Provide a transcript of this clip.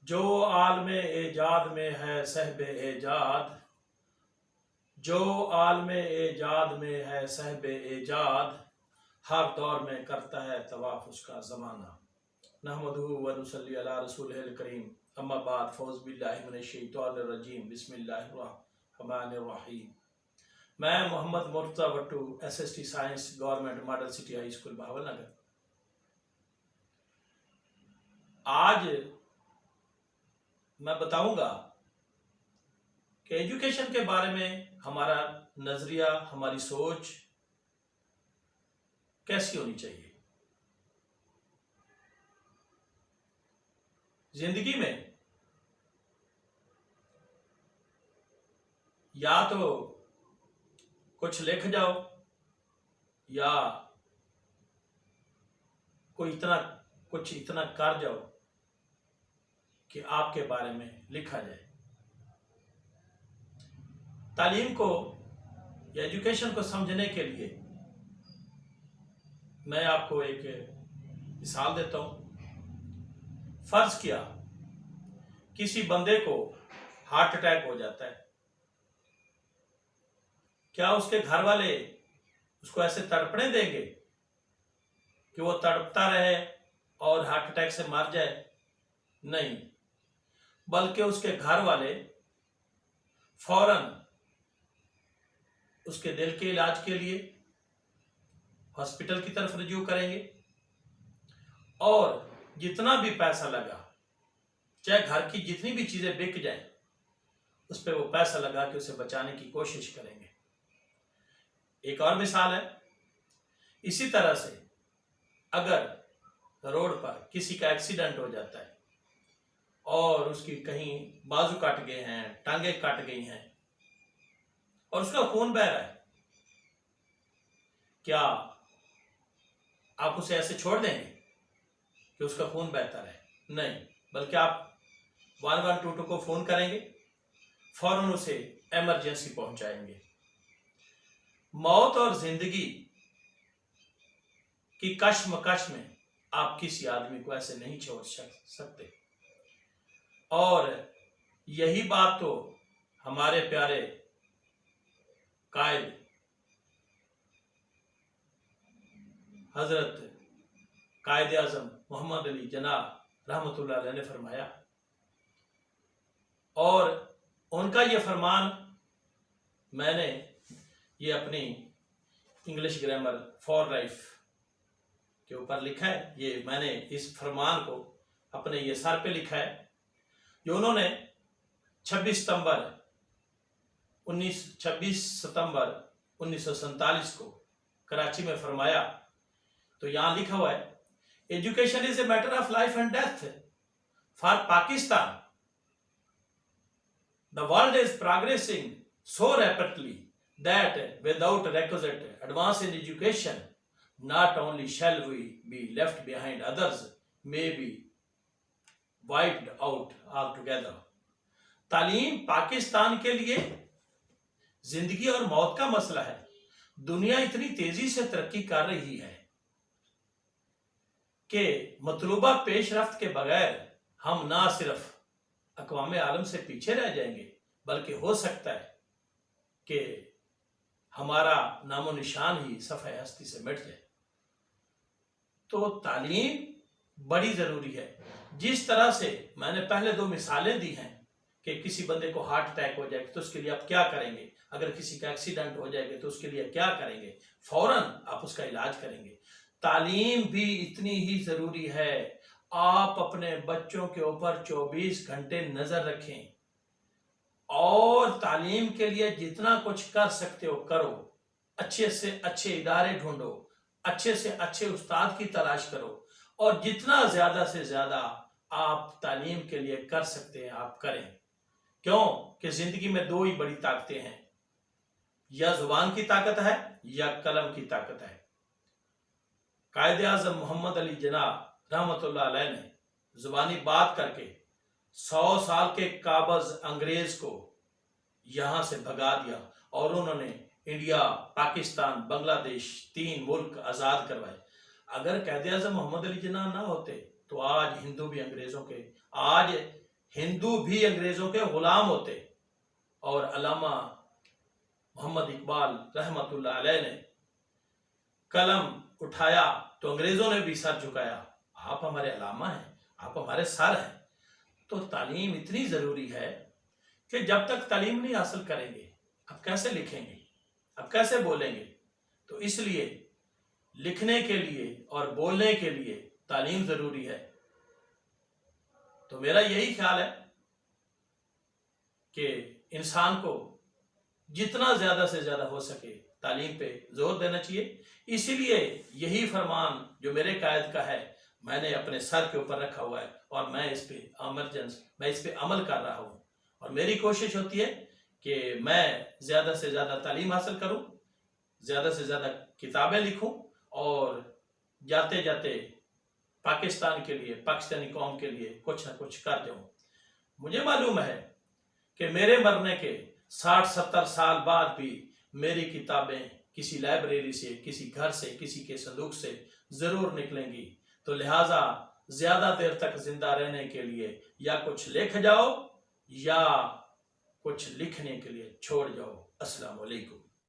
जो आलम एजाद में है सहब एजाद, जो आलम एजाद में है सहब एजाद, हर दौर में करता है तवाफ उसका ज़माना। नहमदुहु व नुसल्ली अला रसूलिहिल करीम, अम्मा बाद, फौज़ बिल्लाहि मिनश शैतानिर रजीम, बिस्मिल्लाहिर रहमानिर रहीम। मैं Mohammad Murtaza Wattoo, SST science, government model city high school Bhawalnagar. आज मैं बताऊंगा कि एजुकेशन के बारे में हमारा नजरिया, हमारी सोच कैसी होनी चाहिए। जिंदगी में या तो कुछ लिख जाओ या कुछ इतना कर जाओ कि आपके बारे में लिखा जाए। तालीम को या एजुकेशन को समझने के लिए मैं आपको एक मिसाल देता हूं। फर्ज किया किसी बंदे को हार्ट अटैक हो जाता है, क्या उसके घर वाले उसको ऐसे तड़पने देंगे कि वो तड़पता रहे और हार्ट अटैक से मर जाए? नहीं, बल्कि उसके घर वाले फौरन उसके दिल के इलाज के लिए हॉस्पिटल की तरफ रुजू करेंगे और जितना भी पैसा लगा, चाहे घर की जितनी भी चीजें बिक जाएं, उस पर वो पैसा लगा के उसे बचाने की कोशिश करेंगे। एक और मिसाल है, इसी तरह से अगर रोड पर किसी का एक्सीडेंट हो जाता है और उसकी कहीं बाजू कट गए हैं, टांगे कट गई हैं और उसका खून बह रहा है, क्या आप उसे ऐसे छोड़ देंगे कि उसका खून बहता रहे? नहीं, बल्कि आप 112 को फोन करेंगे, फौरन उसे इमरजेंसी पहुंचाएंगे। मौत और जिंदगी की कश्मकश में आप किसी आदमी को ऐसे नहीं छोड़ सकते। और यही बात तो हमारे प्यारे कायद हजरत कायद आजम मोहम्मद अली जनाब रहमतुल्लाह अलैह ने फरमाया, और उनका ये फरमान मैंने ये अपनी इंग्लिश ग्रामर फॉर लाइफ के ऊपर लिखा है। ये मैंने इस फरमान को अपने ये सर पे लिखा है, जो उन्होंने 26 सितंबर 1947 को कराची में फरमाया। तो यहां लिखा हुआ है, education is a matter of life and death for Pakistan. The world is progressing so rapidly that without requisite advance in education, not only shall we be left behind, others may be wiped out altogether. तालीम पाकिस्तान के लिए जिंदगी और मौत का मसला है। दुनिया इतनी तेजी से तरक्की कर रही है कि मतलूबा पेशरफ्त के बगैर हम ना सिर्फ अक़वाम आलम से पीछे रह जाएंगे, बल्कि हो सकता है कि हमारा नामो निशान ही सफ़े हस्ती से मिट जाए। तो तालीम बड़ी जरूरी है। जिस तरह से मैंने पहले 2 मिसालें दी हैं कि किसी बंदे को हार्ट अटैक हो जाए तो उसके लिए आप क्या करेंगे, अगर किसी का एक्सीडेंट हो जाएगा तो उसके लिए क्या करेंगे, फौरन आप उसका इलाज करेंगे। तालीम भी इतनी ही जरूरी है। आप अपने बच्चों के ऊपर 24 घंटे नजर रखें और तालीम के लिए जितना कुछ कर सकते हो करो। अच्छे से अच्छे इदारे ढूंढो, अच्छे से अच्छे उस्ताद की तलाश करो और जितना ज्यादा से ज्यादा आप तालीम के लिए कर सकते हैं आप करें। क्यों कि जिंदगी में 2 ही बड़ी ताकतें हैं, या जुबान की ताकत है या कलम की ताकत है। कायद आजम मोहम्मद अली जनाब रहमतुल्लाह अलैह ने जुबानी बात करके 100 साल के काबज अंग्रेज को यहां से भगा दिया और उन्होंने इंडिया, पाकिस्तान, बांग्लादेश 3 मुल्क आजाद करवाए। अगर कायद आजम मोहम्मद अली जिन्ना ना होते तो आज हिंदू भी अंग्रेजों के, आज हिंदू भी अंग्रेजों के गुलाम होते। और अल्लामा मोहम्मद इकबाल रहमतुल्लाह अलैह ने कलम उठाया तो अंग्रेजों ने भी सर झुकाया। आप हमारे अल्लामा हैं, आप हमारे सर हैं। तो तालीम इतनी जरूरी है कि जब तक तालीम नहीं हासिल करेंगे अब कैसे लिखेंगे, अब कैसे बोलेंगे। तो इसलिए लिखने के लिए और बोलने के लिए तालीम जरूरी है। तो मेरा यही ख्याल है कि इंसान को जितना ज्यादा से ज्यादा हो सके तालीम पे जोर देना चाहिए। इसीलिए यही फरमान जो मेरे कायद का है मैंने अपने सर के ऊपर रखा हुआ है और मैं इस पे अमल कर रहा हूँ। और मेरी कोशिश होती है कि मैं ज्यादा से ज्यादा तालीम हासिल करूँ, ज्यादा से ज्यादा किताबें लिखूं और जाते जाते पाकिस्तान के लिए, पाकिस्तानी कौम के लिए कुछ ना कुछ कर जाऊं। मुझे मालूम है कि मेरे मरने के 60-70 साल बाद भी मेरी किताबें किसी लाइब्रेरी से, किसी घर से, किसी के संदूक से जरूर निकलेंगी। तो लिहाजा ज्यादा देर तक जिंदा रहने के लिए या कुछ लिख जाओ या कुछ लिखने के लिए छोड़ जाओ। अस्सलाम वालेकुम।